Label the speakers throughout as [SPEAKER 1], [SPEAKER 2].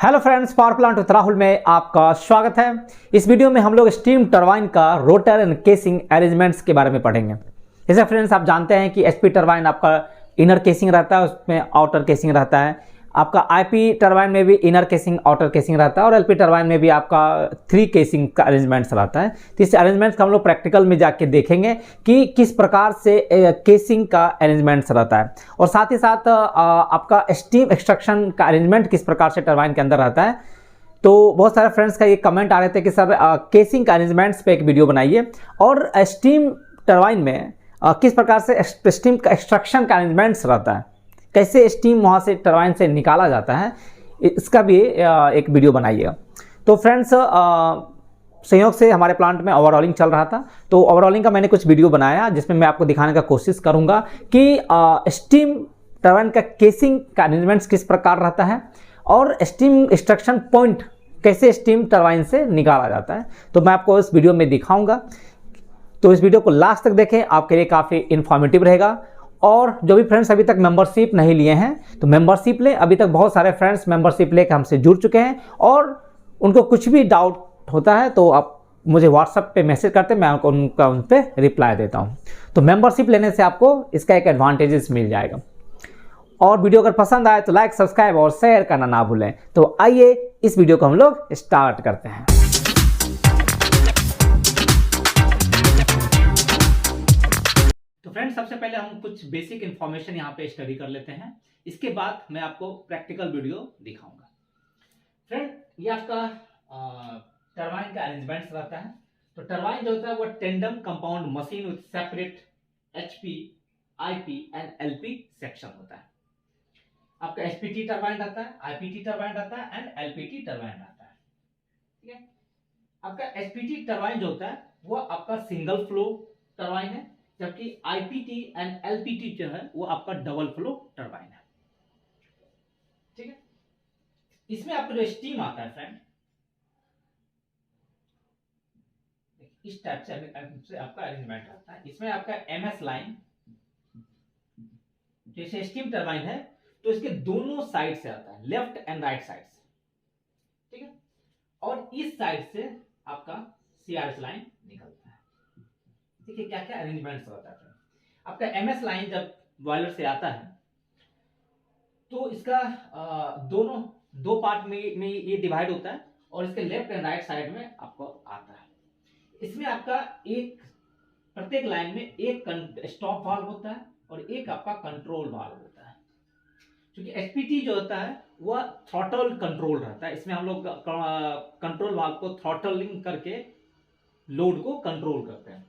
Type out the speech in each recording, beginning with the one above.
[SPEAKER 1] Hello friends, power plant with Rahul में आपका स्वागत है। इस वीडियो में हम लोग स्टीम टरबाइन का रोटर एंड केसिंग अरेंजमेंट्स के बारे में पढ़ेंगे। जैसे फ्रेंड्स आप जानते हैं कि एचपी टरबाइन आपका इनर केसिंग रहता है, उसमें आउटर केसिंग रहता है। आपका आईपी टरबाइन में भी इनर केसिंग आउटर केसिंग रहता है और एलपी टरबाइन में भी आपका 3 केसिंग का अरेंजमेंट्स रहता है। तो इस अरेंजमेंट्स का हम लोग प्रैक्टिकल में जाके देखेंगे कि किस प्रकार से केसिंग का अरेंजमेंट्स रहता है और साथ ही साथ आपका स्टीम एक्सट्रैक्शन का अरेंजमेंट किस प्रकार से टरबाइन के अंदर रहता है। तो बहुत सारे फ्रेंड्स का ये कमेंट आ रहे थे कि सर केसिंग का अरेंजमेंट्स पे एक वीडियो बनाइए और स्टीम टरबाइन में किस प्रकार से स्टीम का एक्सट्रैक्शन का अरेंजमेंट्स रहता है, कैसे स्टीम वहाँ से टरबाइन से निकाला जाता है, इसका भी एक वीडियो बनाइएगा। तो फ्रेंड्स संयोग से हमारे प्लांट में ओवरऑलिंग चल रहा था, तो ओवरऑलिंग का मैंने कुछ वीडियो बनाया जिसमें मैं आपको दिखाने का कोशिश करूंगा कि स्टीम टरबाइन का केसिंग का अरेंजमेंट्स किस प्रकार रहता है और स्टीम एक्सट्रैक्शन पॉइंट कैसे स्टीम टरबाइन से निकाला जाता है। तो मैं आपको इस वीडियो में दिखाऊंगा, तो इस वीडियो को लास्ट तक देखें, आपके लिए काफ़ी इन्फॉर्मेटिव रहेगा। और जो भी फ्रेंड्स अभी तक मेंबरशिप नहीं लिए हैं तो मेंबरशिप लें। अभी तक बहुत सारे फ्रेंड्स मेंबरशिप लेकर हमसे जुड़ चुके हैं और उनको कुछ भी डाउट होता है तो आप मुझे व्हाट्सएप पे मैसेज करते हैं, मैं उन पर रिप्लाई देता हूं। तो मेंबरशिप लेने से आपको इसका एक एडवांटेजेस मिल जाएगा। और वीडियो अगर पसंद आए तो लाइक, सब्सक्राइब और शेयर करना ना भूलें। तो आइए इस वीडियो को हम लोग स्टार्ट करते हैं। तो फ्रेंड्स सबसे पहले हम कुछ बेसिक इंफॉर्मेशन यहाँ पे स्टडी कर लेते हैं, इसके बाद मैं आपको प्रैक्टिकल वीडियो दिखाऊंगा। फ्रेंड ये आपका टरबाइन का अरेंजमेंट्स रहता है। तो टरबाइन जो होता है वो tandem compound machine with separate HP, IP and LP section होता है। आपका एचपीटी टरबाइन रहता है, आईपीटी टरबाइन रहता है एंड एलपीटी टरबाइन रहता है। ठीक है, आपका एचपीटी टरबाइन जो होता है वो आपका सिंगल फ्लो टरबाइन है, जबकि आईपीटी एंड एलपीटी जो है वो आपका डबल फ्लो टरबाइन है। ठीक है, इसमें आपका जो स्टीम आता है फ्रेंड इस टाइप से आपका अरेंजमेंट रहता है। इसमें आपका एमएस लाइन जैसे स्टीम टरबाइन है तो इसके दोनों साइड से आता है, लेफ्ट एंड राइट साइड से। ठीक है, और इस साइड से आपका सीआरएस लाइन निकलता है। देखिए क्या क्या अरेंजमेंट्स होता है। आपका एमएस लाइन जब बॉयलर से आता है तो इसका दोनों दो पार्ट में ये डिवाइड होता है और इसके लेफ्ट एंड राइट साइड में आपको आता है। इसमें आपका एक प्रत्येक लाइन में एक स्टॉप वाल्व होता है और एक आपका कंट्रोल वाल्व होता है। क्योंकि एचपीटी जो होता है वह थ्रॉटल कंट्रोल रहता है, इसमें हम लोग कंट्रोल वाल्व को थ्रॉटलिंग करके लोड को कंट्रोल करते हैं।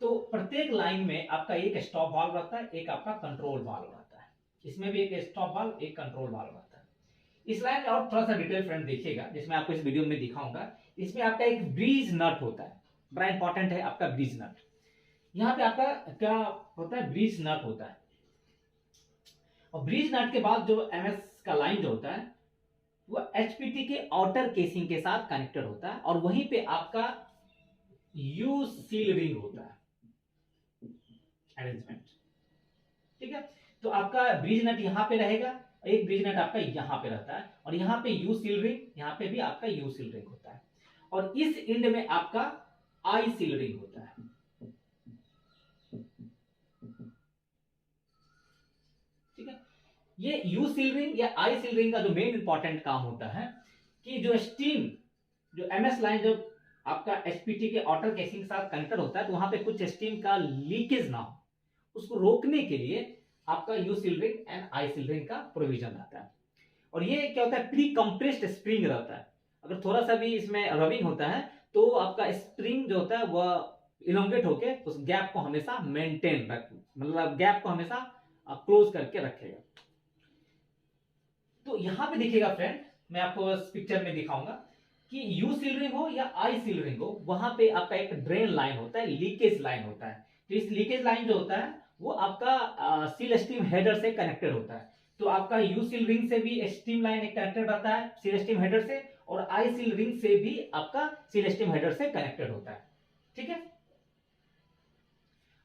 [SPEAKER 1] तो प्रत्येक लाइन में आपका एक स्टॉप वाल्व रहता है, एक आपका कंट्रोल वाल्व रहता है। इसमें भी एक स्टॉप वाल्व, एक कंट्रोल वाल्व रहता है। इस लाइन में और थोड़ा सा डिटेल फ्रेंड देखिएगा, जिसमें आपको इस वीडियो में दिखाऊंगा। इसमें आपका एक ब्रीज नट होता है, बड़ा इंपॉर्टेंट है आपका ब्रीज नट। यहाँ पे आपका क्या होता है, ब्रीज नट होता है। और ब्रीज नट के बाद जो एमएस का लाइन जो होता है वो एचपीटी के आउटर केसिंग के साथ कनेक्टेड होता है और वहीं पे आपका यू सील रिंग होता है अरेंजमेंट। ठीक है, तो आपका ब्रिज नट यहां पे रहेगा, एक ब्रिज नट आपका यहां पे रहता है और यहां पे यू सील रिंग, यहां पे भी आपका यू सील रिंग होता है और इस एंड में आपका आई सील रिंग होता है। ठीक है, ये यू सील रिंग या आई सील रिंग का जो मेन इंपॉर्टेंट काम होता है कि जो स्टीम, जो एमएस लाइन जब आपका एचपीटी के आउटर केसिंग के साथ कनेक्टेड होता है तो वहां पे कुछ स्टीम का लीकेज ना हो, उसको रोकने के लिए आपका you seal ring and I seal ring का प्रोविजन रहता है। और ये क्या होता है, प्री कंप्रेस्ड स्प्रिंग रहता है। अगर थोड़ा सा भी इसमें रबिंग होता है तो आपका स्प्रिंग जो होता है वह इलोंगेट होके उस गैप को हमेशा मेंटेन रख, मतलब गैप को हमेशा क्लोज करके रखेगा। तो यहां पे देखिएगा फ्रेंड, मैं आपको इस पिक्चर में दिखाऊंगा कि यू सील रिंग हो या आई सील रिंग हो, वहां पे आपका एक ड्रेन लाइन होता है, लीकेज लाइन होता है। तो इस लीकेज लाइन जो होता है वो आपका सील स्टीम हेडर से कनेक्टेड होता है। तो आपका यू सील रिंग से भी स्टीम लाइन एक कनेक्टेड रहता है सील स्टीम हेडर से, और आई सील रिंग से भी आपका सील स्टीम हेडर से कनेक्टेड होता है। ठीक है,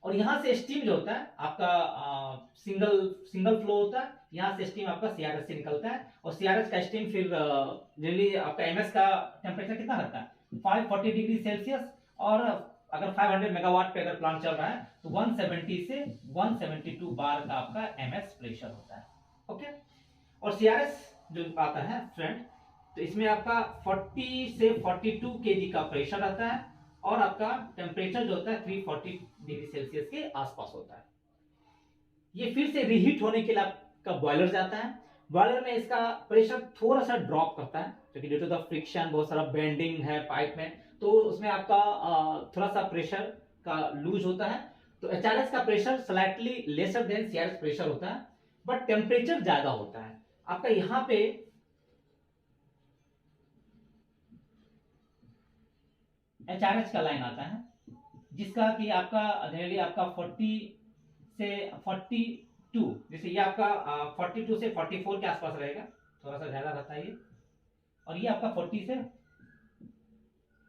[SPEAKER 1] और यहां से स्टीम जो होता है आपका सिंगल फ्लो होता है, यहाँ से स्टीम आपका सीआरएस से निकलता है और सीआरएस का स्टीम फिर जनरली आपका एमएस का टेम्परेचर कितना रहता है 540 डिग्री सेल्सियस, और अगर 500 मेगावाट पे अगर प्लांट चल रहा है तो 170 से 172 बार का आपका एमएस प्रेशर होता है। ओके, और सीआरएस जो आता है फ्रेंड, तो इसमें आपका 40 से 42 केजी का प्रेशर आता है और आपका टेम्परेचर जो होता है 340 डिग्री सेल्सियस के आसपास होता है। ये फिर से रीहीट होने के लिए आपका बॉयलर जाता है। बॉयलर में इसका प्रेशर थोड़ा सा ड्रॉप करता है क्योंकि ड्यू टू द फ्रिक्शन बहुत सारा बेंडिंग है पाइप में, तो उसमें आपका थोड़ा सा प्रेशर का लूज होता है। तो एचआरएस का pressure slightly lesser than CRS pressure होता है, बट टेम्परेचर ज्यादा होता है। आपका यहाँ पे एचआरएस का लाइन आता है जिसका कि आपका जनरली आपका 40 से 42, जैसे ये आपका 42 से 44 के आसपास रहेगा, थोड़ा सा ज्यादा रहता है ये, और ये आपका 40 से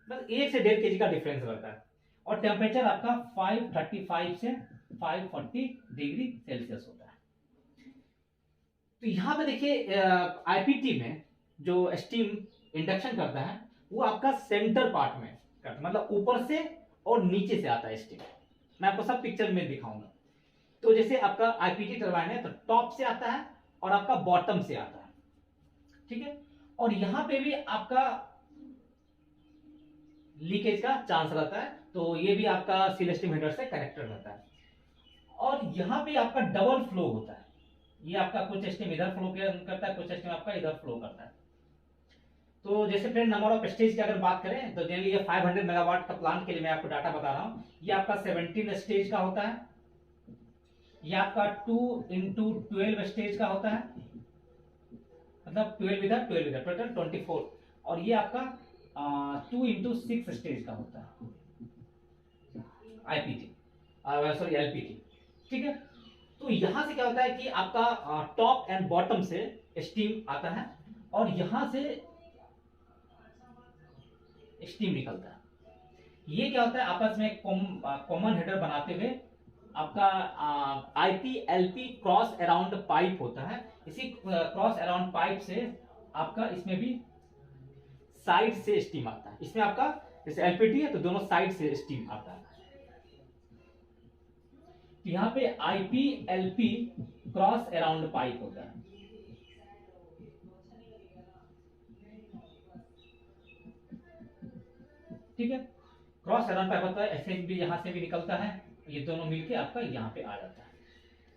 [SPEAKER 1] बस 1 से 1.5 केजी का डिफरेंस रहता है, और टेम्परेचर आपका 535 से 540 डिग्री सेल्सियस होता है। तो यहाँ पे देखिए आईपीटी में जो स्टीम इंडक्शन करता है वो आपका सेंटर पार्ट में करता है, मतलब ऊपर से और नीचे से आता है स्टीम। मैं आपको सब पिक्चर में दिखाऊंगा। तो जैसे आपका आईपीटी टरबाइन है तो टॉप से आता है और आपका बॉटम से आता है, ठीक है, और यहां पे भी आपका लीकेज का चांस रहता है, तो ये भी आपका सील स्टीम हीटर से कनेक्टेड रहता है। और यहां पे आपका डबल फ्लो होता है, ये आपका कुछ स्टीम इधर फ्लो करता है, कुछ स्टीम आपका इधर फ्लो करता है। तो जैसे फ्रेंड नंबर ऑफ स्टेज की अगर बात करें तो जनरली ये 500 मेगावाट का प्लांट के लिए मैं आपको डाटा बता रहा हूं, ये आपका 17 स्टेज का होता है, ये आपका 2 into 12 स्टेज का होता है, मतलब 12 इधर 12 इधर, टोटल 24, और ये आपका 2 into 6 स्टेज का होता है आईपीटी, सॉरी एलपीटी, ठीक है। तो यहां से क्या होता है कि आपका टॉप एंड बॉटम से स्टीम आता है और यहां से स्टीम निकलता है। ये क्या होता है आपस में कॉमन हेडर बनाते हुए आपका IP LP cross around pipe होता है। इसी क्रॉस अराउंड पाइप से आपका इसमें भी साइड से स्टीम आता है। इसमें आपका जैसे एलपीटी है तो दोनों साइड से स्टीम आता है। तो यहां पे IP LP cross around pipe होता है, ठीक है। क्रॉस अराउंड पाइप होता है, ऐसे भी यहां से भी निकलता है, ये दोनों मिलके आपका यहाँ पे आ जाता है,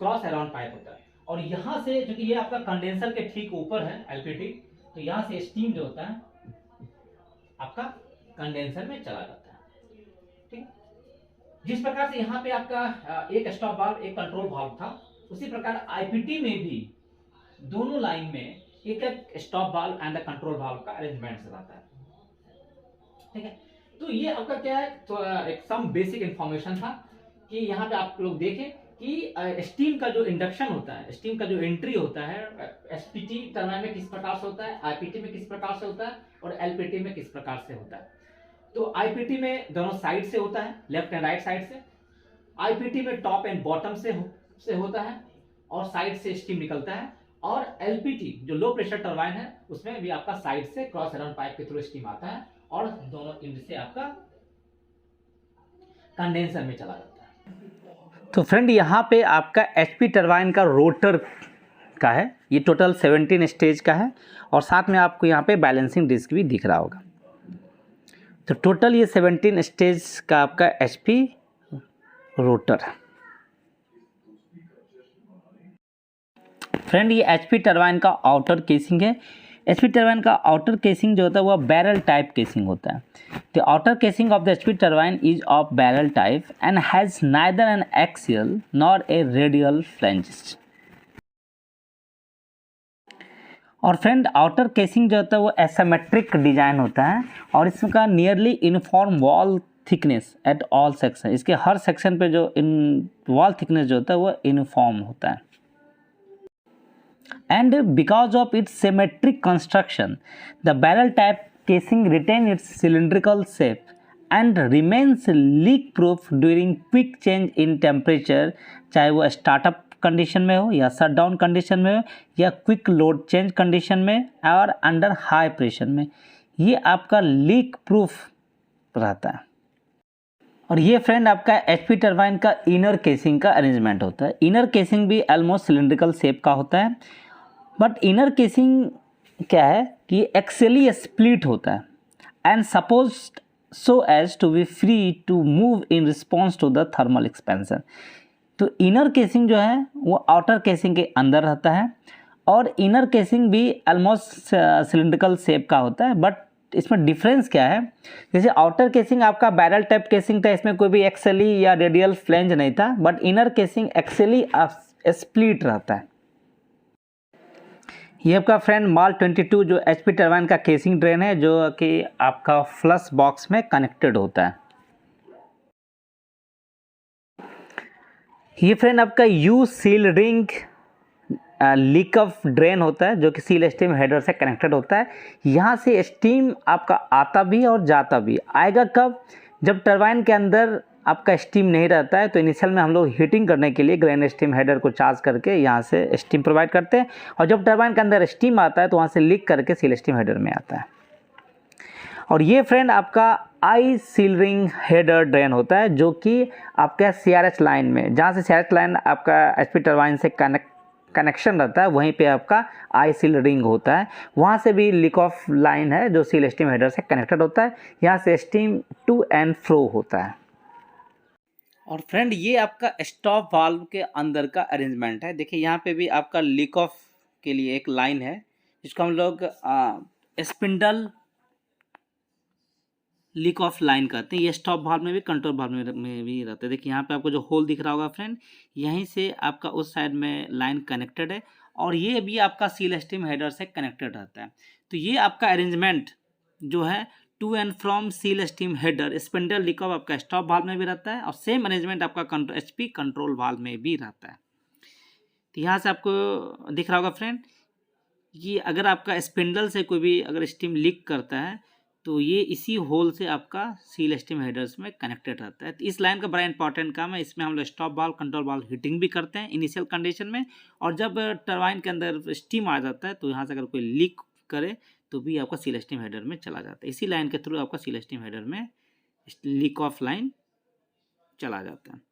[SPEAKER 1] क्रॉस अराउंड पाइप होता है। और यहां से जो कि ये आपका कंडेंसर के ठीक ऊपर है एलपीटी, तो यहां से स्टीम जो होता है आपका कंडेंसर में चला जाता है, ठीक है। जिस प्रकार से यहाँ पे आपका एक स्टॉप वाल्व एक कंट्रोल वाल्व था, उसी प्रकार आईपीटी में भी दोनों लाइन में एक एक stop valve and control valve का अरेंजमेंट रहता है, ठीक है। तो ये आपका क्या है, तो एक सम बेसिक इंफॉर्मेशन था कि यहाँ पे आप लोग देखें कि स्टीम का जो इंडक्शन होता है, स्टीम का जो एंट्री होता है एसपीटी टरबाइन में किस प्रकार से होता है, आईपीटी में किस प्रकार से होता है और एलपीटी में किस प्रकार से होता है। तो आईपीटी में दोनों साइड से होता है, लेफ्ट एंड राइट साइड से। आईपीटी में टॉप एंड बॉटम से होता है और साइड से स्टीम निकलता है। और एलपीटी जो लो प्रेशर टरबाइन है उसमें भी आपका साइड से क्रॉस अराउंड पाइप के थ्रू स्टीम आता है और दोनों एंड से आपका कंडेंसर में चला जाता है। तो फ्रेंड यहाँ पे आपका एचपी टरबाइन का रोटर का है, ये टोटल 17 स्टेज का है और साथ में आपको यहाँ पे बैलेंसिंग डिस्क भी दिख रहा होगा। तो टोटल ये 17 स्टेज का आपका एचपी रोटर है। फ्रेंड ये एचपी टरबाइन का आउटर केसिंग है। एचपी टरबाइन का आउटर केसिंग जो होता है वह बैरल टाइप केसिंग होता है। The outer casing of the HP turbine is of barrel type and has neither N axial nor a radial flanges. और फ्रेंड आउटर केसिंग जो होता है वो एसिमेट्रिक डिजाइन होता है और इसका nearly uniform wall thickness at all section, इसके हर सेक्शन पे जो इन वॉल थिकनेस जो होता है वो यूनिफॉर्म होता है। And because of its symmetric construction, the barrel type casing retains its cylindrical shape and remains leak proof during quick change in temperature, चाहे वो स्टार्टअप कंडीशन में हो या शट डाउन कंडीशन में हो या क्विक लोड चेंज कंडीशन में और अंडर हाई प्रेशर में, ये आपका लीक प्रूफ रहता है। और ये फ्रेंड आपका एचपी टरबाइन का इनर केसिंग का अरेंजमेंट होता है। इनर केसिंग भी ऑलमोस्ट सिलिंड्रिकल शेप का होता है, बट इनर केसिंग क्या है कि एक्सियली स्प्लिट होता है and supposed so as to be free to move in response to the thermal expansion. तो इनर केसिंग जो है वो आउटर केसिंग के अंदर रहता है और इनर केसिंग भी ऑलमोस्ट सिलिंड्रिकल शेप का होता है, बट इसमें डिफरेंस क्या है, जैसे आउटर केसिंग आपका बैरल टाइप केसिंग था, इसमें कोई भी एक्सेली या रेडियल फ्लेंज नहीं था, but inner casing axially split रहता है। ये आपका फ्रेंड माल 22 जो एचपी टरबाइन का केसिंग ड्रेन है जो कि आपका फ्लश बॉक्स में कनेक्टेड होता है। ये फ्रेंड आपका you seal ring leak of drain होता है जो कि सील स्टीम हेडर से कनेक्टेड होता है। यहाँ से स्टीम आपका आता भी और जाता भी। आएगा कब? जब टरबाइन के अंदर आपका स्टीम नहीं रहता है तो इनिशियल में हम लोग हीटिंग करने के लिए ग्रैंड स्टीम हेडर को चार्ज करके यहाँ से स्टीम प्रोवाइड करते हैं, और जब टरबाइन के अंदर स्टीम आता है तो वहाँ से लीक करके सील स्टीम हेडर में आता है। और ये फ्रेंड आपका आई सील रिंग हेडर ड्रेन होता है जो कि आपका सीआरएच लाइन में, जहाँ से सीआरएच लाइन आपका एचपी टरबाइन से कनेक्शन रहता है, वहीं पे आपका आई सील रिंग होता है। वहाँ से भी लीक ऑफ लाइन है जो सील स्टीम हेडर से कनेक्टेड होता है। यहाँ से स्टीम टू एंड फ्रो होता है। और फ्रेंड ये आपका स्टॉप वाल्व के अंदर का अरेंजमेंट है। देखिए यहाँ पे भी आपका लीक ऑफ के लिए एक लाइन है जिसको हम लोग स्पिंडल लीक ऑफ लाइन कहते हैं। ये स्टॉप वाल्व में भी कंट्रोल वाल्व में भी रहता है। देखिए यहाँ पे आपको जो होल दिख रहा होगा फ्रेंड, यहीं से आपका उस साइड में लाइन कनेक्टेड है और ये भी आपका सील स्टीम हेडर से कनेक्टेड रहता है। तो ये आपका अरेंजमेंट जो है to and from seal steam header spindle leak off आपका स्टॉप वाल्व में भी रहता है और सेम अरेंजमेंट आपका एचपी कंट्रोल वाल्व में भी रहता है। तो यहाँ से आपको दिख रहा होगा फ्रेंड, ये अगर आपका स्पिंडल से कोई भी अगर स्टीम लीक करता है तो ये इसी होल से आपका सील स्टीम हेडर्स में कनेक्टेड रहता है। तो इस लाइन का बड़ा इंपॉर्टेंट काम है। इसमें हम लोग stop valve control valve heating भी करते हैं इनिशियल कंडीशन में, और जब टरबाइन के अंदर स्टीम आ जाता है तो यहाँ से अगर कोई लीक करे तो भी आपका सील स्टीम हेडर में चला जाता है। इसी लाइन के थ्रू आपका सील स्टीम हेडर में लीक ऑफ लाइन चला जाता है।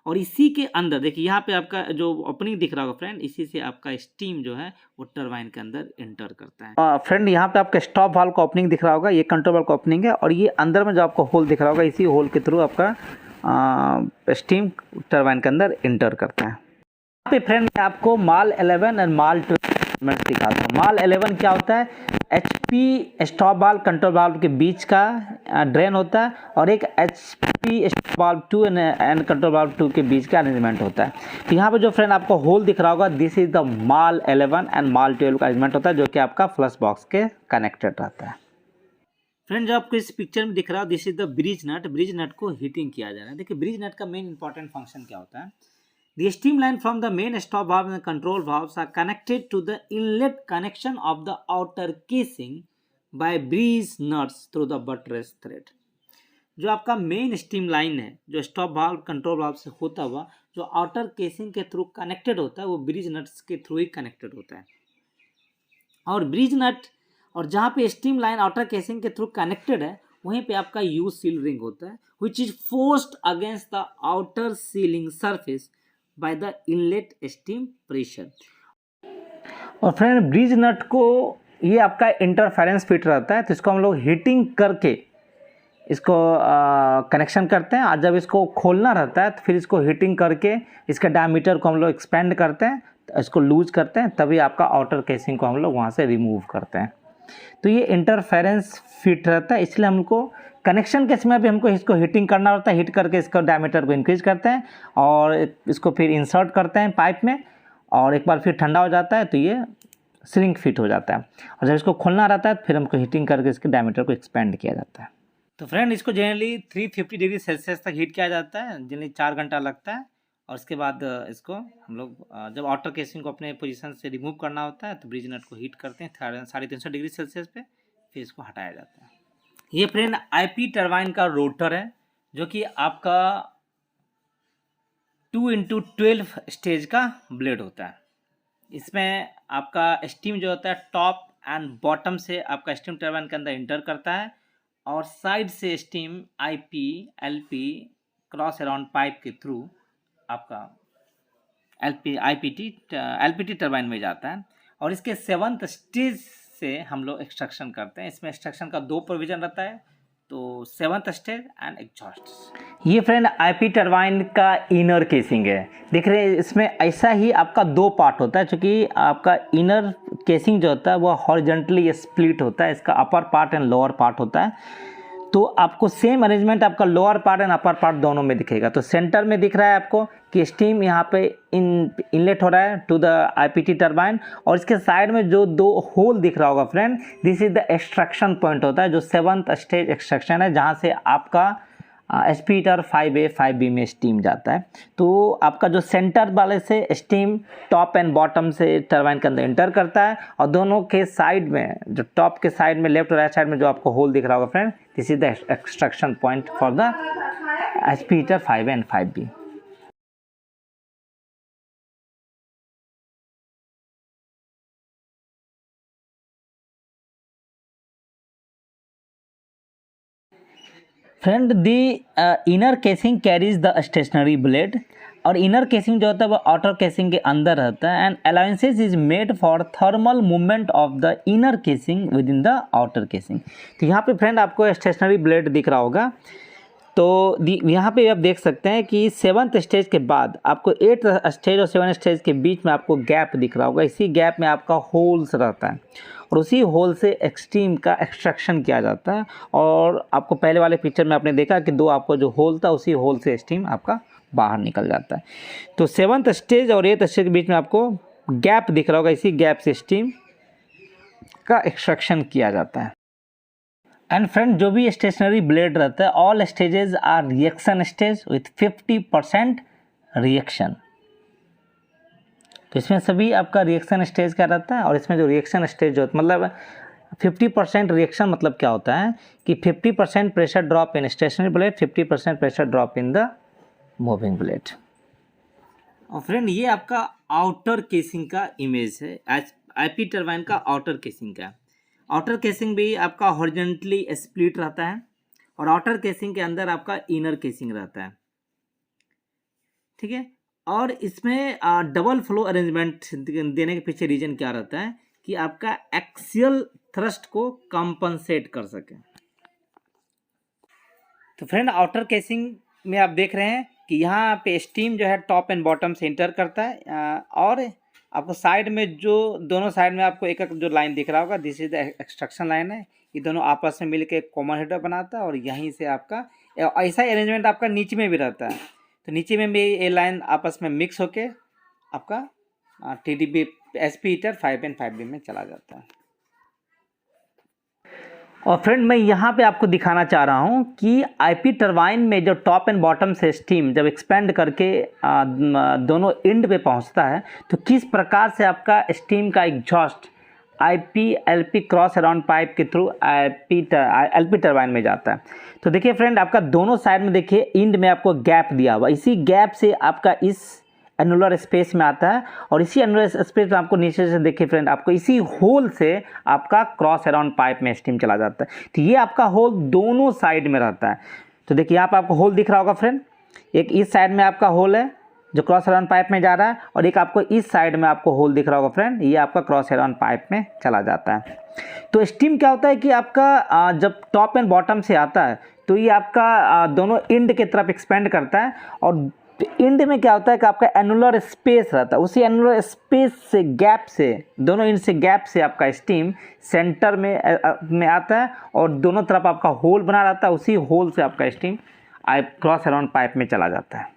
[SPEAKER 1] और इसी के अंदर देखिए यहाँ पे आपका जो ओपनिंग दिख रहा होगा फ्रेंड, इसी से आपका स्टीम जो है वो टरबाइन के अंदर एंटर करता है। फ्रेंड यहाँ पे आपका स्टॉप वाल्व का ओपनिंग दिख रहा होगा, ये कंट्रोल वाल्व का ओपनिंग है, और ये अंदर में जो आपको होल दिख रहा होगा इसी होल के थ्रू आपका स्टीम टरबाइन के अंदर एंटर करता है। यहाँ पे फ्रेंड मैं आपको माल 11 और माल 12 दिखाता हूँ। माल 11 क्या होता है? HP stop valve control valve के बीच का ड्रेन होता है, और एक HP stop valve 2 and control valve 2 के बीच का अरेंजमेंट होता है। तो यहाँ पे जो फ्रेंड आपको होल दिख रहा होगा, this is the mall 11 and mall 12 का अरेंजमेंट होता है जो कि आपका फ्लश बॉक्स के कनेक्टेड रहता है। फ्रेंड जो आपको इस पिक्चर में दिख रहा है this is the bridge nut. Bridge nut को हीटिंग किया जा रहा है। देखिए ब्रिज नट का मेन इंपॉर्टेंट फंक्शन क्या होता है? The steam line from the main stop valve and the control valves are connected to the inlet connection of the outer casing by breeze nuts through the buttress thread. जो आपका main steam line है जो stop valve control valve से होता हुआ जो outer casing के through connected होता है वो ब्रिज नट्स के थ्रू ही कनेक्टेड होता है। और ब्रिज नट और जहाँ पे स्टीम लाइन आउटर केसिंग के थ्रू कनेक्टेड है वहीं पे आपका यू सील रिंग होता है which is forced against the outer ceiling surface by the inlet steam pressure. और फ्रेंड ब्रिज नट को ये आपका इंटरफेरेंस फिट रहता है, तो इसको हम लोग हीटिंग करके इसको कनेक्शन करते हैं, और जब इसको खोलना रहता है तो फिर इसको हीटिंग करके इसके डायमीटर को हम लोग एक्सपेंड करते हैं, तो इसको लूज करते हैं, तभी आपका आउटर केसिंग को हम लोग वहाँ से रिमूव करते हैं। तो ये इंटरफेरेंस फिट रहता है, इसलिए हमको कनेक्शन के समय भी हमको इसको हीटिंग करना होता है। हीट करके इसका डायमीटर को इंक्रीज करते हैं और इसको फिर इंसर्ट करते हैं पाइप में, और एक बार फिर ठंडा हो जाता है तो ये श्रिंक फिट हो जाता है, और जब इसको खोलना रहता है तो फिर हमको हीटिंग करके इसके डायमीटर को एक्सपेंड किया जाता है। तो फ्रेंड इसको जनरली 350 डिग्री सेल्सियस तक हीट किया जाता है, जनरली 4 घंटा लगता है, और उसके बाद इसको हम लोग जब आउटर केसिंग को अपने पोजीशन से रिमूव करना होता है तो ब्रिज नट को हीट करते हैं 350 डिग्री सेल्सियस पे, फिर इसको हटाया जाता है। ये फ्रेंड आईपी टरबाइन का रोटर है जो कि आपका 2x12 स्टेज का ब्लेड होता है। इसमें आपका स्टीम जो होता है टॉप एंड बॉटम से आपका स्टीम टरबाइन के अंदर इंटर करता है और साइड से steam IP LP cross around pipe के थ्रू आपका एलपीटी टरबाइन में जाता है और इसके 7th स्टेज से हम लोग एक्सट्रैक्शन करते हैं। इसमें एक्सट्रैक्शन का 2 प्रोविजन रहता है, तो 7th स्टेज एंड एग्जॉस्ट। ये फ्रेंड आईपी टरबाइन का इनर केसिंग है। देख रहे हैं इसमें ऐसा ही आपका 2 पार्ट होता है, क्योंकि आपका इनर केसिंग जो होता है वो हॉरिजॉन्टली स्प्लिट होता है। इसका upper part and lower part होता है। तो आपको सेम अरेंजमेंट आपका lower part and upper part दोनों में दिखेगा। तो सेंटर में दिख रहा है आपको कि स्टीम यहाँ पे इनलेट हो रहा है टू द आईपीटी टरबाइन, और इसके साइड में जो 2 होल दिख रहा होगा friend, this is the extraction point होता है, जो 7th स्टेज एक्सट्रैक्शन है, जहाँ से आपका एस्पीटर 5A 5B में स्टीम जाता है। तो आपका जो सेंटर वाले से स्टीम टॉप एंड बॉटम से टरबाइन के अंदर इंटर करता है, और दोनों के साइड में जो टॉप के साइड में लेफ्ट और राइट साइड में जो आपको होल दिख रहा होगा friend, this is the extraction point for the aspirator 5A and 5B। Friend the inner casing carries the stationary blade, और इनर केसिंग जो होता है वो आउटर केसिंग के अंदर रहता है, and allowances is made for thermal movement of the inner casing with in the outer casing. तो यहाँ पे फ्रेंड आपको स्टेशनरी ब्लेड दिख रहा होगा। तो यहाँ पे आप देख सकते हैं कि 7th स्टेज के बाद आपको 8th स्टेज और 7th स्टेज के बीच में आपको गैप दिख रहा होगा। इसी गैप में आपका होल्स रहता है, और उसी होल से स्टीम का एक्सट्रैक्शन किया जाता है। और आपको पहले वाले पिक्चर में आपने देखा कि 2 आपको जो होल था, उसी होल से स्टीम आपका बाहर निकल जाता है। तो 7th स्टेज और 8th स्टेज के बीच में आपको गैप दिख रहा होगा, इसी गैप से स्टीम का एक्सट्रैक्शन किया जाता है। एंड फ्रेंड जो भी स्टेशनरी ब्लेड रहता है, all stages are reaction stage with 50% reaction. तो इसमें सभी आपका रिएक्शन स्टेज का रहता है, और इसमें जो रिएक्शन स्टेज जो मतलब 50% रिएक्शन मतलब क्या होता है कि 50% pressure drop in stationary blade, 50% pressure drop in the moving blade. और फ्रेंड ये आपका आउटर केसिंग का इमेज है, आईपी टरबाइन का आउटर केसिंग का। आउटर केसिंग भी आपका हॉरिजॉन्टली स्प्लिट रहता है, और आउटर केसिंग के अंदर आपका इनर केसिंग रहता है, ठीक है। और इसमें डबल फ्लो अरेंजमेंट देने के पीछे रीजन क्या रहता है कि आपका एक्सियल थ्रस्ट को कंपनसेट कर सके। तो फ्रेंड आउटर केसिंग में आप देख रहे हैं कि यहाँ पे स्टीम जो है टॉप एंड बॉटम से इंटर करता है, और आपको साइड में जो दोनों साइड में आपको एक जो लाइन दिख रहा होगा, this is the extraction line है। ये दोनों आपस में मिलकर कॉमन हेडर बनाता है, और यहीं से आपका ऐसा ही अरेंजमेंट आपका नीचे में भी रहता है। तो नीचे में भी ये लाइन आपस में मिक्स होके आपका TDB एस्पीटर 5 एंड 5B में चला जाता है। और फ्रेंड मैं यहाँ पे आपको दिखाना चाह रहा हूँ कि आईपी टरबाइन में जो टॉप एंड बॉटम से स्टीम जब एक्सपेंड करके दोनों एंड पे पहुँचता है, तो किस प्रकार से आपका स्टीम का exhaust IP LP cross around pipe के थ्रू एलपी टरबाइन में जाता है। तो देखिए फ्रेंड, आपका दोनों साइड में देखिए एंड में आपको गैप दिया हुआ, इसी गैप से आपका इस एनुलर स्पेस में आता है, और इसी एनुलर स्पेस में आपको नीचे से देखिए फ्रेंड, आपको इसी होल से आपका क्रॉस अराउंड पाइप में स्टीम चला जाता है। तो ये आपका होल दोनों साइड में रहता है। तो देखिए यहाँ पर आपको होल दिख रहा होगा फ्रेंड, एक इस साइड में आपका होल है जो क्रॉस अराउंड पाइप में जा रहा है, और एक आपको इस साइड में आपको होल दिख रहा होगा फ्रेंड, ये आपका क्रॉस अराउंड पाइप में चला जाता है। तो स्टीम क्या होता है कि आपका जब टॉप एंड बॉटम से आता है तो ये आपका दोनों एंड की तरफ एक्सपेंड करता है, और एंड में क्या होता है कि आपका एनुलर स्पेस रहता है, उसी एनुलर स्पेस से गैप से दोनों एंड से गैप से आपका स्टीम सेंटर में आता है, और दोनों तरफ आपका होल बना रहता है, उसी होल से आपका स्टीम क्रॉस अराउंड पाइप में चला जाता है।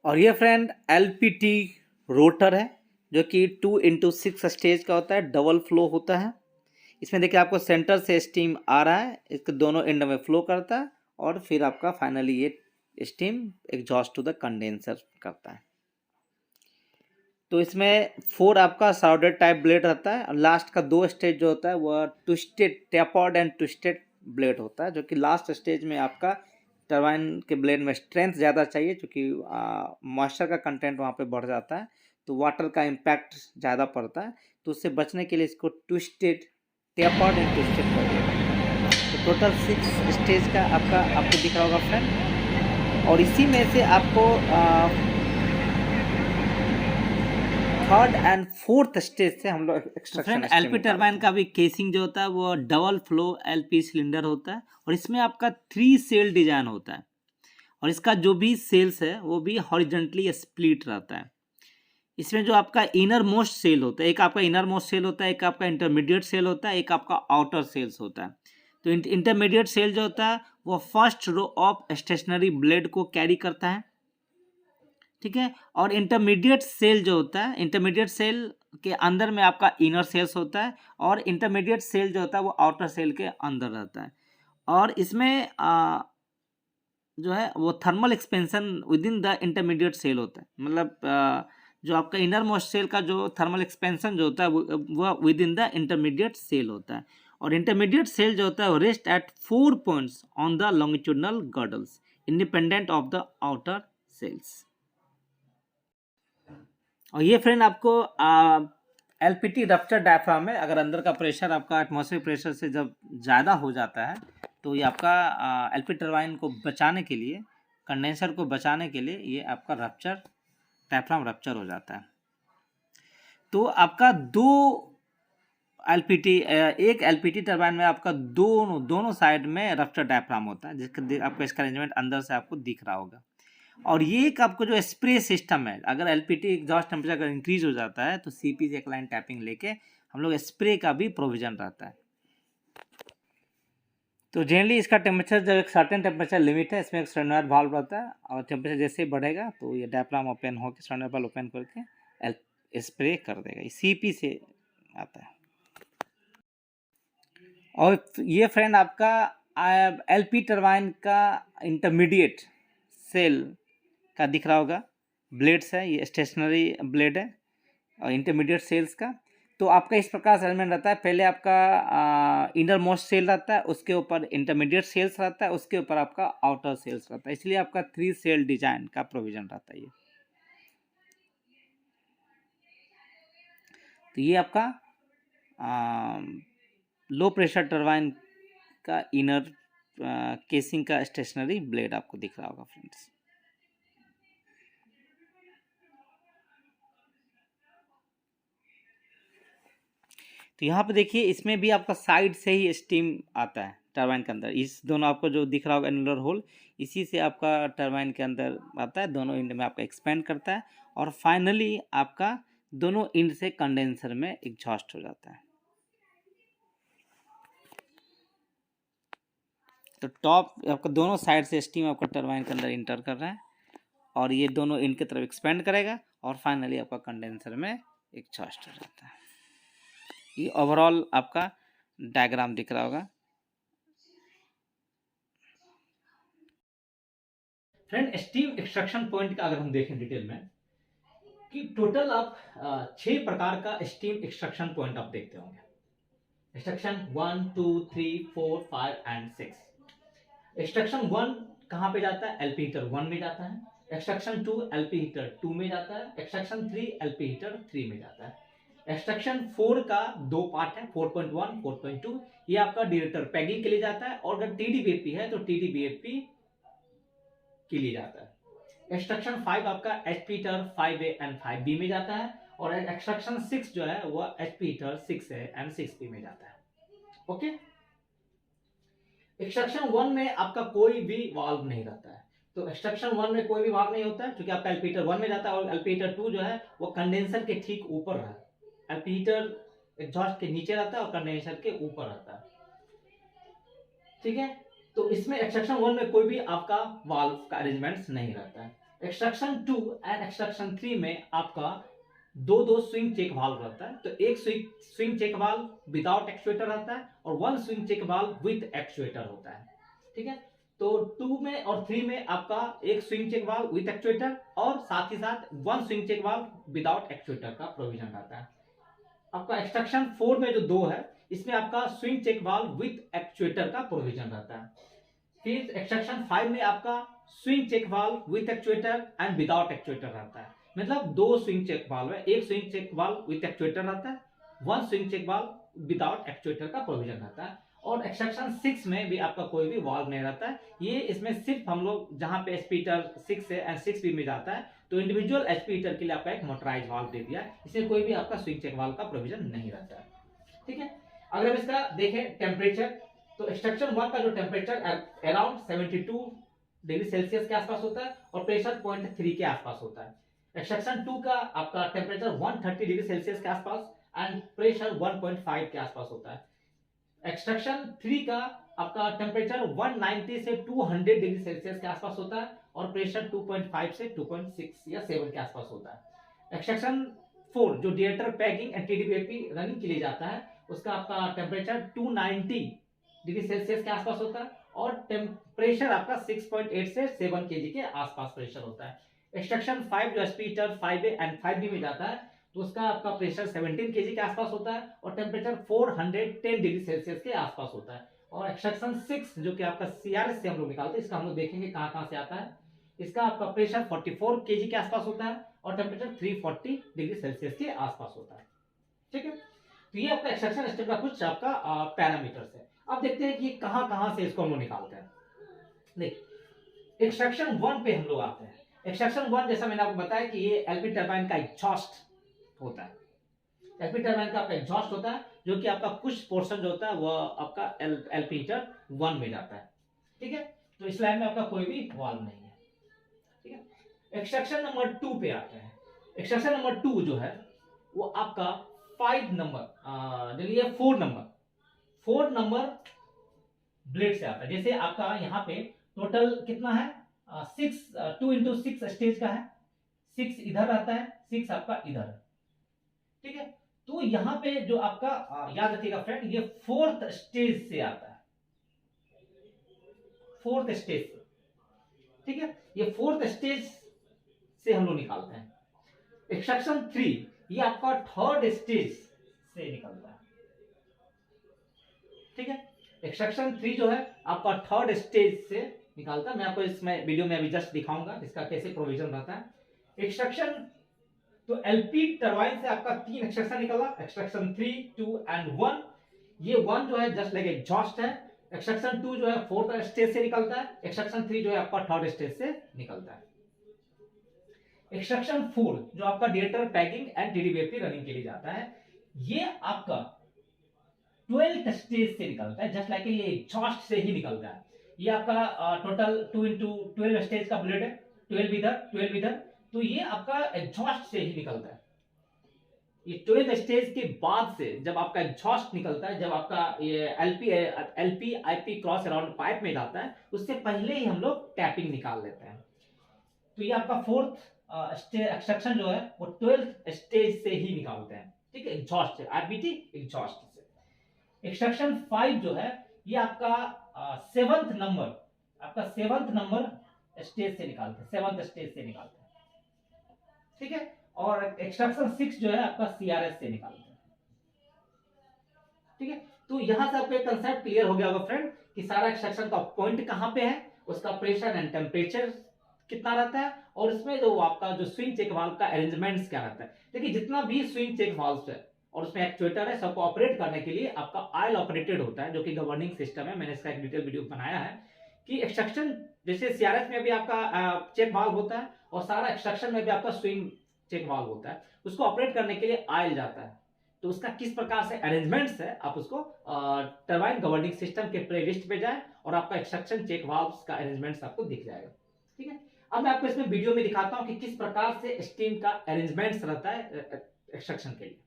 [SPEAKER 1] और ये फ्रेंड एलपीटी रोटर है जो कि 2x6 स्टेज का होता है, डबल फ्लो होता है। इसमें देखिए आपको सेंटर से स्टीम आ रहा है, इसके दोनों एंड में फ्लो करता है और फिर आपका फाइनली ये steam exhaust to the condenser करता है। तो इसमें 4 आपका साउडर टाइप ब्लेड रहता है और लास्ट का 2 स्टेज जो होता है वह twisted tapered and twisted blade होता है, जो कि लास्ट स्टेज में आपका टरबाइन के ब्लेड में स्ट्रेंथ ज़्यादा चाहिए क्योंकि मॉइस्चर का कंटेंट वहाँ पे बढ़ जाता है, तो वाटर का इम्पैक्ट ज़्यादा पड़ता है, तो उससे बचने के लिए इसको ट्विस्टेड टेपर्ड एंड ट्विस्टेड कर दिया गया। तो टोटल 6 स्टेज का आपको दिख रहा होगा फ्रेंड, और इसी में से आपको थर्ड एंड फोर्थ स्टेज से हम लोग एक्सट्रैक्शन। एलपी टरबाइन का भी केसिंग जो होता है वो डबल फ्लो एलपी सिलेंडर होता है और इसमें आपका 3 सेल डिजाइन होता है और इसका जो भी सेल्स है वो भी हॉरिजॉन्टली स्प्लिट रहता है। इसमें जो आपका इनर मोस्ट सेल होता है, एक आपका इनर मोस्ट सेल होता है, एक आपका इंटरमीडिएट सेल होता है, एक आपका आउटर सेल्स होता है। तो इंटरमीडिएट सेल जो होता है वो first row of stationary blade को कैरी करता है, ठीक है। और इंटरमीडिएट सेल जो होता है, इंटरमीडिएट सेल के अंदर में आपका इनर सेल्स होता है और इंटरमीडिएट सेल जो होता है वो आउटर सेल के अंदर रहता है। और इसमें जो है वो thermal expansion within the intermediate shell होता है, मतलब जो आपका इनर मोस्ट सेल का जो थर्मल एक्सपेंशन जो होता है वो within the intermediate shell होता है। और इंटरमीडिएट सेल जो होता है वो rest at 4 points on the longitudinal girders independent of the outer shells. और ये फ्रेंड आपको एलपीटी रप्चर डायफ्राम है, अगर अंदर का प्रेशर आपका एटमॉस्फेरिक प्रेशर से जब ज़्यादा हो जाता है तो ये आपका एलपी टरबाइन को बचाने के लिए, कंडेंसर को बचाने के लिए ये आपका रप्चर डायफ्राम रप्चर हो जाता है। तो आपका एक एलपीटी टरबाइन में आपका दोनों साइड में रप्चर डायफ्राम होता है, जिसका आपका इसका अरेंजमेंट अंदर से आपको दिख रहा होगा। और ये एक आपको जो स्प्रे सिस्टम है, अगर एलपीटी एग्जॉस्ट टेम्परेचर अगर इंक्रीज हो जाता है तो सीपी से एक लाइन टैपिंग लेके हम लोग स्प्रे का भी प्रोविजन रहता है। तो जनरली इसका टेम्परेचर जब एक सर्टेन टेम्परेचर लिमिट है, इसमें एक सरेंडर वाल्व रहता है और टेम्परेचर जैसे ही बढ़ेगा तो ये डायफ्राम ओपन होकर सरेंडर वाल्व ओपन करके स्प्रे कर देगा। ये सीपी से आता है। और ये फ्रेंड आपका एलपी टरबाइन का इंटरमीडिएट सेल का दिख रहा होगा, ब्लेड्स है, ये स्टेशनरी ब्लेड है और इंटरमीडिएट सेल्स का। तो आपका इस प्रकार से अरेंजमेंट रहता है, पहले आपका इनर मोस्ट सेल रहता है, उसके ऊपर इंटरमीडिएट सेल्स रहता है, उसके ऊपर आपका आउटर सेल्स रहता है, इसलिए आपका 3 सेल डिजाइन का प्रोविजन रहता है ये। तो ये आपका लो प्रेशर टरबाइन का इनर केसिंग का स्टेशनरी ब्लेड आपको दिख रहा होगा फ्रेंड्स। तो यहाँ पे देखिए इसमें भी आपका साइड से ही स्टीम आता है टरबाइन के अंदर। इस दोनों आपको जो दिख रहा होगा एनुलर होल, इसी से आपका टरबाइन के अंदर आता है, दोनों एंड में आपका एक्सपेंड करता है और फाइनली आपका दोनों एंड से कंडेंसर में एग्जॉस्ट हो जाता है। तो टॉप आपका दोनों साइड से स्टीम आपका टरबाइन के अंदर इंटर कर रहा है और ये दोनों एंड की तरफ एक्सपेंड करेगा और फाइनली आपका कंडेंसर में एग्जॉस्ट हो जाता है। ये ओवरऑल आपका डायग्राम दिख रहा होगा फ्रेंड। स्टीम एक्सट्रैक्शन पॉइंट का अगर हम देखें डिटेल में कि टोटल आप 6 प्रकार का स्टीम एक्सट्रैक्शन पॉइंट आप देखते होंगे। Extraction 1, 2, 3, 4, 5 and 6। एक्सट्रैक्शन 1 कहाँ पे जाता है? एलपी हीटर 1 में जाता है। एक्सट्रैक्शन 2 एलपी हीटर 2 में जाता है। एक्सट्रैक्शन 3 एलपी हीटर 3 में जाता है। एक्सट्रैक्शन 4 का 2 पार्ट है, 4.1, 4.2। ये आपका डायरेक्टर पैगिंग के लिए जाता है और अगर टीडीबीएफपी है तो टीडीबीएफपी के लिए जाता है। एक्सट्रैक्शन 5 आपका HP heater 5A and 5B में जाता है और एक्सट्रैक्शन 6 जो है वो HP heater 6A and 6B में जाता है। ओके। एक्सट्रैक्शन 1 में आपका कोई भी वाल्व नहीं रहता है, तो एक्सट्रैक्शन 1 में कोई भी वाल्व नहीं होता है क्योंकि आपका एलपी हीटर 1 में जाता है और एलपी हीटर 2 जो है वो कंडेंसर के ठीक ऊपर है। एलपी हीटर एग्जॉस्ट के नीचे रहता है और कंडेंसर के ऊपर रहता है, ठीक है। तो इसमें एक्सट्रैक्शन 1 में कोई भी आपका वाल्व का अरेंजमेंट नहीं रहता है। एक्सट्रैक्शन 2 एंड एक्सट्रैक्शन 3 में आपका दो दो स्विंग चेक वाल्व रहता है। तो एक swing check valve without actuator रहता है और one swing check valve with actuator होता है। ठीक है, तो 2 में और 3 में आपका एक swing check valve with actuator और साथ ही साथ one swing check valve without actuator का प्रोविजन रहता है। आपका एक्सट्रैक्शन 4 में जो 2 है इसमें आपका swing check valve with actuator का प्रोविजन रहता है। फिर एक्सट्रैक्शन 5 में आपका swing check valve with actuator and without actuator रहता है। मतलब दो स्विंग चेक वाल्व है, एक swing check valve with actuator रहता है, one swing check valve without actuator का प्रोविजन रहता है। और एक्सट्रैक्शन 6 में भी आपका कोई भी वाल्व नहीं रहता है। ये इसमें सिर्फ हम लोग जहां पे एचपी हीटर 6 है एंड 6B में जाता है तो इंडिविजुअल एचपी हीटर के लिए आपका एक मोटराइज वाल्व दे दिया है, इसमें कोई भी आपका स्विंग चेक वाल्व का प्रोविजन नहीं रहता है। ठीक है, अगर हम इसका देखें टेम्परेचर, तो एक्सट्रैक्शन 1 का जो टेम्परेचर अराउंड 72 डिग्री सेल्सियस के आसपास होता है और प्रेशर 0.3 के आसपास होता है। एक्सट्रैक्शन 2 का आपका टेम्परेचर 130 डिग्री सेल्सियस के आसपास एंड प्रेशर 1.5 के आसपास होता है। एक्सट्रैक्शन 3 का आपका टेम्परेचर 190 से 200 डिग्री सेल्सियस के आसपास होता है और प्रेशर 2.5 से 2.6 या 7 के आसपास होता है। एक्सट्रैक्शन 4 जो डिएटर पैकिंग एंड टीडीबीएपी रनिंग के लिए जाता है उसका आपका टेम्परेचर 290 डिग्री सेल्सियस के आसपास होता है और टेम्परेचर आपका 6.8 से 7 केजी के आसपास प्रेशर होता है। एक्सट्रैक्शन 5 जो HP heater 5A and 5B में जाता है तो उसका आपका प्रेशर 17 केजी के आसपास होता है और टेम्परेचर 410 डिग्री सेल्सियस के आसपास होता है। और एक्सट्रैक्शन 6 जो कि आपका सीआरएस से हम लोग निकालते हैं, इसका हम लोग देखेंगे कहां कहां से आता है। इसका आपका प्रेशर 44 केजी के आसपास होता है और टेम्परेचर 340 डिग्री सेल्सियस के आसपास होता है। ठीक है, तो ये आपका एक्सट्रैक्शन स्टेप का कुछ आपका पैरामीटर्स है। अब देखते हैं कि कहां कहां से इसको हम लोग निकालते हैं। देख, एक्सट्रैक्शन 1 पे हम लोग आते हैं। एक्सट्रैक्शन 1 जैसा मैंने आपको बताया कि ये एलपी टरबाइन का एग्जॉस्ट होता है। एलपी टरबाइन का आपका एग्जॉस्ट होता है जो कि आपका कुछ पोर्शन जो होता है वो आपका एलपी हीटर 1 में जाता है। ठीक है, तो इस लाइन में आपका कोई भी वाल्व नहीं है। ठीक है, एक्सट्रैक्शन नंबर 2 पे आते हैं। एक्सट्रैक्शन नंबर 2 जो है वो आपका 5 नंबर चलिए 4 नंबर ब्लेड से आता है। जैसे आपका यहाँ पे टोटल कितना है 2 इंटू 6 स्टेज का है, 6 इधर रहता है, 6 आपका इधर है। ठीक है, तो यहां पे जो आपका याद रखिएगा फ्रेंड, ये 4th स्टेज से आता है, 4th स्टेज से। ठीक है, ये 4th स्टेज से हम लोग निकालते हैं। एक्सट्रैक्शन 3 ये आपका 3rd स्टेज से निकलता है। ठीक है, एक्सट्रैक्शन 3 जो है आपका 3rd स्टेज से निकालता है। मैं आपको इसमें वीडियो में अभी जस्ट दिखाऊंगा इसका कैसे प्रोविजन रहता है। एक्सट्रैक्शन तो एलपी टरबाइन से आपका 3 एक्सट्रैक्शन निकला, एक्सट्रैक्शन 3, 2 एंड 1। ये 1 जो है जस्ट लाइक एग्जॉस्ट है। एक्सट्रैक्शन 2 जो है 4th स्टेज से निकलता है। एक्सट्रैक्शन 3 जो है आपका 3rd स्टेज से निकलता है। एक्सट्रैक्शन 4 जो आपका डिएटर पैकिंग एंड टीडीबीएपी रनिंग के लिए जाता है, ये आपका 12th स्टेज से निकलता है। जस्ट लाइक ये एग्जॉस्ट से ही निकलता है। ये आपका टोटल 2 इंटू 12 स्टेज का ब्लेड है, 12 इधर 12 इधर, तो ये आपका एग्जॉस्ट से ही निकलता है। ये 12 स्टेज के बाद से जब आपका एग्जॉस्ट निकलता है, जब आपका ये LP IP cross around pipe में जाता है, उससे पहले ही हम लोग टैपिंग निकाल लेते हैं। तो ये आपका 4th एक्सट्रैक्शन जो है वो 12th स्टेज से ही निकालते हैं। ठीक है, एग्जॉस्ट से, आरबीटी एग्जॉस्ट से। एक्सट्रैक्शन 5 जो है ये आपका 7th नंबर स्टेज से निकालते हैं, 7th स्टेज से निकालते हैं। ठीक है, और एक्सट्रैक्शन 6 जो है आपका सीआरएस से निकालते हैं। ठीक है, तो यहां से आपको एक कंसेप्ट क्लियर हो गया होगा फ्रेंड कि सारा एक्सट्रैक्शन का पॉइंट कहां पे है, उसका प्रेशर एंड टेम्परेचर कितना रहता है और इसमें जो आपका जो स्विंग चेक वाल्व का अरेंजमेंट्स क्या रहता है। देखिए जितना भी स्विंग चेक वाल्व है और उसमें एक्चुएटर है, सबको ऑपरेट करने के लिए आपका ऑयल ऑपरेटेड होता है जो कि गवर्निंग सिस्टम है। मैंने इसका एक डिटेल वीडियो बनाया है कि एक्सट्रैक्शन जैसे सीआरएस में भी आपका चेक वाल्व होता है और सारा एक्सट्रैक्शन में भी आपका स्विंग चेक वाल्व होता है। उसको ऑपरेट करने के लिए ऑयल जाता है, तो उसका किस प्रकार से अरेंजमेंट्स है आप उसको टरबाइन गवर्निंग सिस्टम के प्लेलिस्ट पे जाए और आपका एक्सट्रैक्शन चेक वाल्व्स का अरेंजमेंट्स आपको दिख जाएगा। ठीक है, अब मैं आपको इसमें वीडियो में दिखाता हूं कि किस प्रकार से स्टीम का अरेंजमेंट्स रहता है एक्सट्रैक्शन के लिए।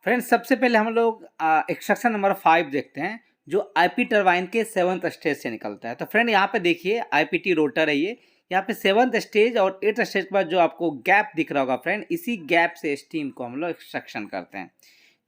[SPEAKER 2] फ्रेंड्स, सबसे पहले हम लोग एक्सट्रैक्शन नंबर 5 देखते हैं जो आईपी टरबाइन के 7th स्टेज से निकलता है। तो फ्रेंड यहाँ पे देखिए आईपीटी रोटर है, यहाँ पे 7th स्टेज और 8th स्टेज के बाद जो आपको गैप दिख रहा होगा फ्रेंड, इसी गैप से स्टीम को हम लोग एक्सट्रैक्शन करते हैं।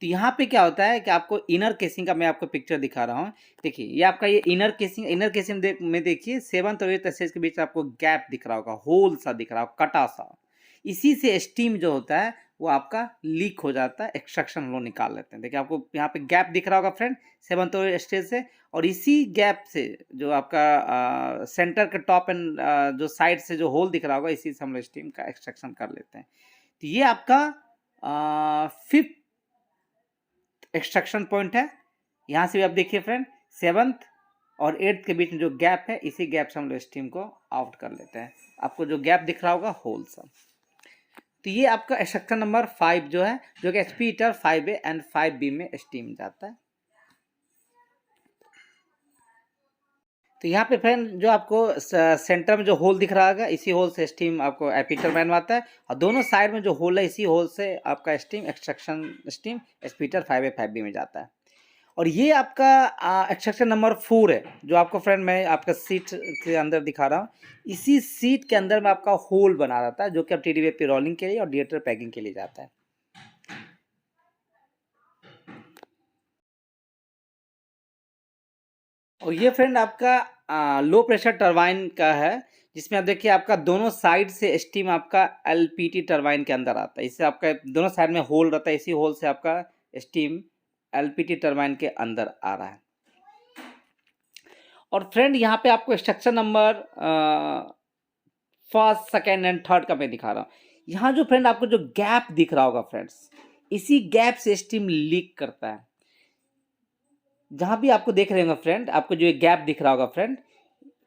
[SPEAKER 2] तो यहाँ पे क्या होता है कि आपको इनर केसिंग का मैं आपको पिक्चर दिखा रहा हूँ। देखिए ये आपका ये इनर केसिंग में देखिए 7th और 8th स्टेज के बीच आपको गैप दिख रहा होगा, होल सा दिख रहा होगा, कटा सा। इसी से स्टीम जो होता है वो आपका लीक हो जाता है, एक्सट्रैक्शन हम लोग निकाल लेते हैं। देखिए आपको यहाँ पे गैप दिख रहा होगा फ्रेंड 7th और 8th स्टेज से, और इसी गैप से जो आपका सेंटर के टॉप एंड जो साइड से जो होल दिख रहा होगा, इसी से हम लोग स्टीम का एक्सट्रैक्शन कर लेते हैं। तो ये आपका 5th एक्सट्रैक्शन पॉइंट है। यहाँ से भी आप देखिए फ्रेंड 7th और 8th के बीच में जो गैप है, इसी गैप से हम लोग स्टीम को आउट कर लेते हैं। आपको जो गैप दिख रहा होगा होल सा। तो ये आपका एक्सट्रैक्शन नंबर 5 जो है, जो कि HP heater 5A and 5B में स्टीम जाता है। तो यहाँ पे फ्रेंड जो आपको सेंटर में जो होल दिख रहा है, इसी होल से स्टीम आपको HP टरबाइन में आता है, और दोनों साइड में जो होल है, इसी होल से आपका steam extraction steam HP heater 5A 5B में जाता है। और ये आपका एक्सट्रैक्शन नंबर 4 है, जो आपको फ्रेंड मैं आपका सीट के अंदर दिखा रहा हूँ। इसी सीट के अंदर में आपका होल बना रहता है, जो कि अब TDVP रोलिंग के लिए और डिएटर पैकिंग के लिए जाता है। और ये फ्रेंड आपका लो प्रेशर टरबाइन का है, जिसमें आप देखिए आपका दोनों साइड से स्टीम आपका LPT टरबाइन के अंदर आता है। इससे आपका दोनों साइड में होल रहता है, इसी होल से आपका स्टीम LPT टरबाइन के अंदर आ रहा है। और फ्रेंड यहाँ पे आपको structure number 1st, 2nd and 3rd का मैं दिखा रहा हूँ। यहाँ जो फ्रेंड आपको जो गैप दिख रहा होगा फ्रेंड्स, इसी गैप से स्टीम लीक करता है। जहाँ भी आपको देख रहे होंगे फ्रेंड, आपको जो ये गैप दिख रहा होगा फ्रेंड,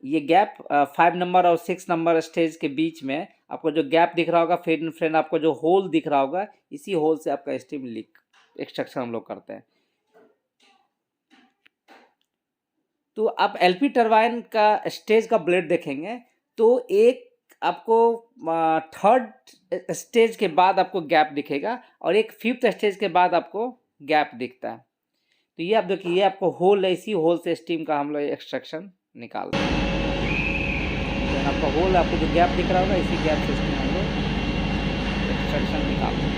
[SPEAKER 2] ये गैप 5 नंबर और 6 नंबर स्टेज के बीच में आपको जो गैप दिख रहा होगा, फिर फ्रेंड आपको जो होल दिख रहा होगा, इसी होल से आपका स्टीम लीक एक्सट्रैक्शन हम लोग करते हैं। तो आप LP टरबाइन का स्टेज का ब्लेड देखेंगे तो एक आपको 3rd स्टेज के बाद आपको गैप दिखेगा, और एक 5th स्टेज के बाद आपको गैप दिखता है। तो ये आप देखिए, ये आपको होल है, इसी होल से स्टीम का हम लोग एक्सट्रैक्शन निकाल रहे हैं। आपका होल, आपको जो गैप दिख रहा होगा, इसी गैप से स्टीम हम लोग एक्सट्रैक्शन निकाल रहे हैं।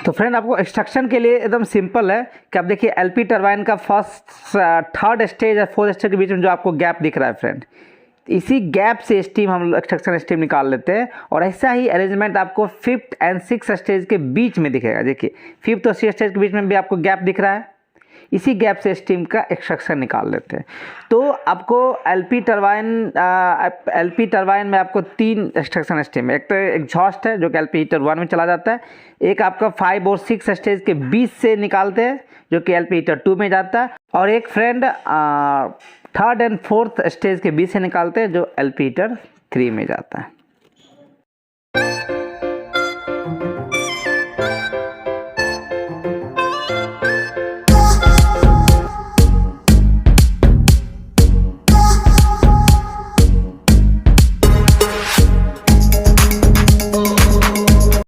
[SPEAKER 2] तो फ्रेंड आपको एक्सट्रैक्शन के लिए एकदम सिंपल है कि आप देखिए LP टरबाइन का 1st 3rd स्टेज और 4th स्टेज के बीच में जो आपको गैप दिख रहा है फ्रेंड, इसी गैप से स्टीम हम एक्सट्रैक्शन स्टीम निकाल लेते हैं। और ऐसा ही अरेंजमेंट आपको 5th एंड 6th स्टेज के बीच में दिखेगा। देखिए 5th और 6th स्टेज के बीच में भी आपको गैप दिख रहा है, इसी गैप से स्टीम का एक्सट्रैक्शन निकाल लेते हैं। तो आपको LP टरबाइन में आपको 3 एक्सट्रैक्शन स्टीम है। एक तो एग्जॉस्ट है, जो कि LP हीटर 1 में चला जाता है। एक आपका 5 और 6 स्टेज के बीच से निकालते हैं, जो कि LP हीटर 2 में जाता है। और एक friend 3rd and 4th stage के बीच से निकालते हैं, जो LP हीटर 3 में जाता है।